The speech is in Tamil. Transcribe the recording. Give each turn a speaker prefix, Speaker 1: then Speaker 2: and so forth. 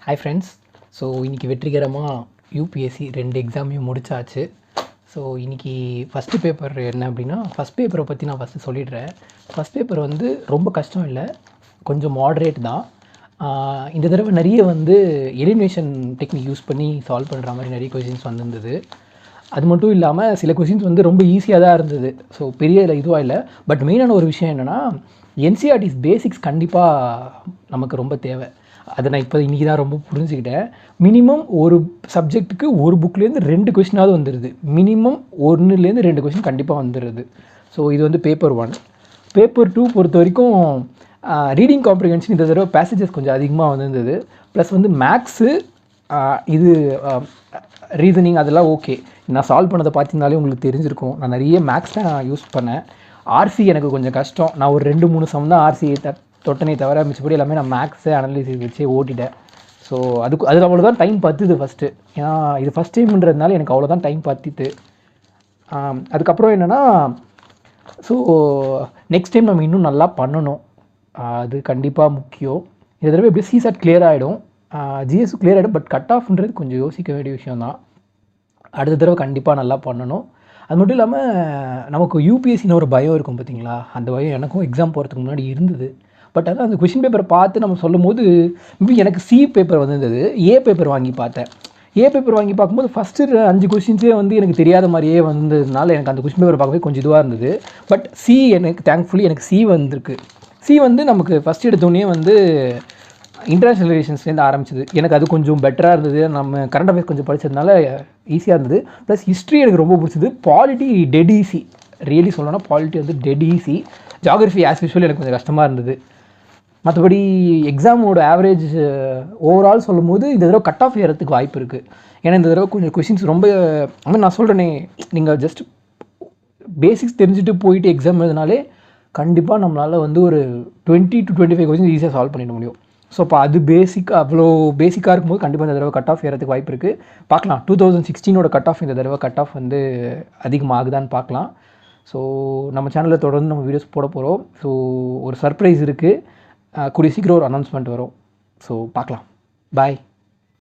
Speaker 1: Hi friends. ஸோ இன்றைக்கி வெற்றிகரமாக யூபிஎஸ்சி 2 எக்ஸாமையும் முடிச்சாச்சு. ஸோ இன்றைக்கி ஃபஸ்ட்டு பேப்பர் என்ன அப்படின்னா, ஃபஸ்ட் பேப்பரை பற்றி நான் ஃபஸ்ட்டு சொல்லிடுறேன். ஃபஸ்ட் பேப்பர் வந்து ரொம்ப கஷ்டம் இல்லை, கொஞ்சம் மாட்ரேட் தான். இந்த தடவை நிறைய எலிமினேஷன் டெக்னிக் யூஸ் பண்ணி சால்வ் பண்ணுற மாதிரி நிறைய கொஷின்ஸ் வந்திருந்தது. அது மட்டும் இல்லாமல் சில கொஷின்ஸ் ரொம்ப ஈஸியாக தான் இருந்தது. ஸோ பெரிய இதுவாக இல்லை. பட் மெயினான ஒரு விஷயம் என்னென்னா, என்சிஆர்டிஸ் பேசிக்ஸ் கண்டிப்பாக நமக்கு ரொம்ப தேவை. அதை நான் இன்றைக்கி தான் ரொம்ப புரிஞ்சுக்கிட்டேன். மினிமம் ஒரு சப்ஜெக்ட்டுக்கு ஒரு புக்லேருந்து 2 கொஷினாவது வந்துடுது. மினிமம் 1லேருந்து 2 கொஷின் கண்டிப்பாக வந்துடுது. ஸோ இது பேப்பர் 1. பேப்பர் 2 பொறுத்த வரைக்கும் ரீடிங் காம்ப்ரிஹென்ஷன் இந்த தடவை பேசேஜஸ் கொஞ்சம் அதிகமாக வந்திருந்தது. ப்ளஸ் மேக்ஸு, இது ரீசனிங் அதெல்லாம் ஓகே. நான் சால்வ் பண்ணதை பார்த்தீங்கனாலே உங்களுக்கு தெரிஞ்சிருக்கும். நான் நிறைய மேக்ஸ் தான் யூஸ் பண்ணேன். ஆர்சி எனக்கு கொஞ்சம் கஷ்டம். நான் ஒரு 2-3 சம் தான் ஆர்சி தொட்டனே தவிர மிச்சப்படி எல்லாமே நான் மேக்ஸை அனலைசிஸ் வச்சே ஓட்டிட்டேன். ஸோ அது அவ்வளோதான் டைம் பத்துது ஃபஸ்ட்டு. ஏன்னா இது ஃபஸ்ட் டைம்ன்றதுனால எனக்கு அவ்வளோதான் டைம் பற்றிட்டு. அதுக்கப்புறம் என்னென்னா, ஸோ நெக்ஸ்ட் டைம் நம்ம இன்னும் நல்லா பண்ணணும். அது கண்டிப்பாக முக்கியம். இந்த தடவை எப்படி சிசாட் கிளியர் ஆகிடும், ஜிஎஸ் கிளியர் ஆகிடும். பட் கட் ஆஃப்ன்றது கொஞ்சம் யோசிக்க வேண்டிய விஷயம்தான். அடுத்த தடவை கண்டிப்பாக நல்லா பண்ணணும். அது மட்டும் இல்லாமல் நமக்கு யூபிஎஸ்சின்னு ஒரு பயம் இருக்கும் பார்த்தீங்களா, அந்த பயம் எனக்கும் எக்ஸாம் போகிறதுக்கு முன்னாடி இருந்தது. பட் ஆனால் அந்த கொஷின் பேப்பரை பார்த்து நம்ம சொல்லும் போது எனக்கு சி பேப்பர் வந்திருந்தது. ஏ பேப்பர் வாங்கி பார்த்தேன். ஏ பேப்பர் வாங்கி பார்க்கும்போது ஃபஸ்ட்டு 5 கொஷின்ஸே எனக்கு தெரியாத மாதிரியே வந்ததுனால எனக்கு அந்த கொஷின் பேப்பர் பார்க்கவே கொஞ்சம் இதுவாக இருந்தது. பட் சி எனக்கு தேங்க்ஃபுல்லி எனக்கு சி வந்திருக்கு. சி நமக்கு ஃபஸ்ட் எடுத்தோடனே இன்டர்நேஷ்னல் ரிலேஷன்ஸ்லேருந்து ஆரம்பிச்சிது. எனக்கு அது கொஞ்சம் பெட்டராக இருந்தது. நம்ம கரண்ட் அஃபேர்ஸ் கொஞ்சம் படித்ததுனால ஈஸியாக இருந்தது. ப்ளஸ் ஹிஸ்ட்ரி எனக்கு ரொம்ப பிடிச்சது. Polity dead easy. ரியலி சொல்லணும்னா polity dead easy. Geography as usual எனக்கு கொஞ்சம் கஷ்டமாக இருந்தது. மற்றபடி எக்ஸாமோட ஆவரேஜ் ஓவரால் சொல்லும் போது இந்த தடவை கட் ஆஃப் ஏறதுக்கு வாய்ப்பு இருக்குது. ஏன்னா இந்த தடவை கொஞ்சம் கொஷின்ஸ் ரொம்ப நான் சொல்கிறேனே, நீங்கள் ஜஸ்ட் பேசிக்ஸ் தெரிஞ்சுட்டு போயிட்டு எக்ஸாம் எழுதினாலே கண்டிப்பாக நம்மளால் ஒரு 20 to 25 கொஷின்ஸ் ஈஸியாக சால்வ் பண்ணிட முடியும். ஸோ அப்போ அது அவ்வளோ பேசிக்காக இருக்கும்போது கண்டிப்பாக இந்த தடவை கட் ஆஃப் ஏறதுக்கு வாய்ப்பு இருக்குது. பார்க்கலாம் 2016 கட் ஆஃப் இந்த தடவை கட் ஆஃப் அதிகமாகுதான்னு பார்க்கலாம். ஸோ நம்ம சேனலில் தொடர்ந்து நம்ம வீடியோஸ் போட போகிறோம். ஸோ ஒரு சர்ப்ரைஸ் இருக்குது. கூடிய சீக்கிரம் ஒரு அனௌன்ஸ்மெண்ட் வரும். ஸோ பார்க்கலாம். பாய்.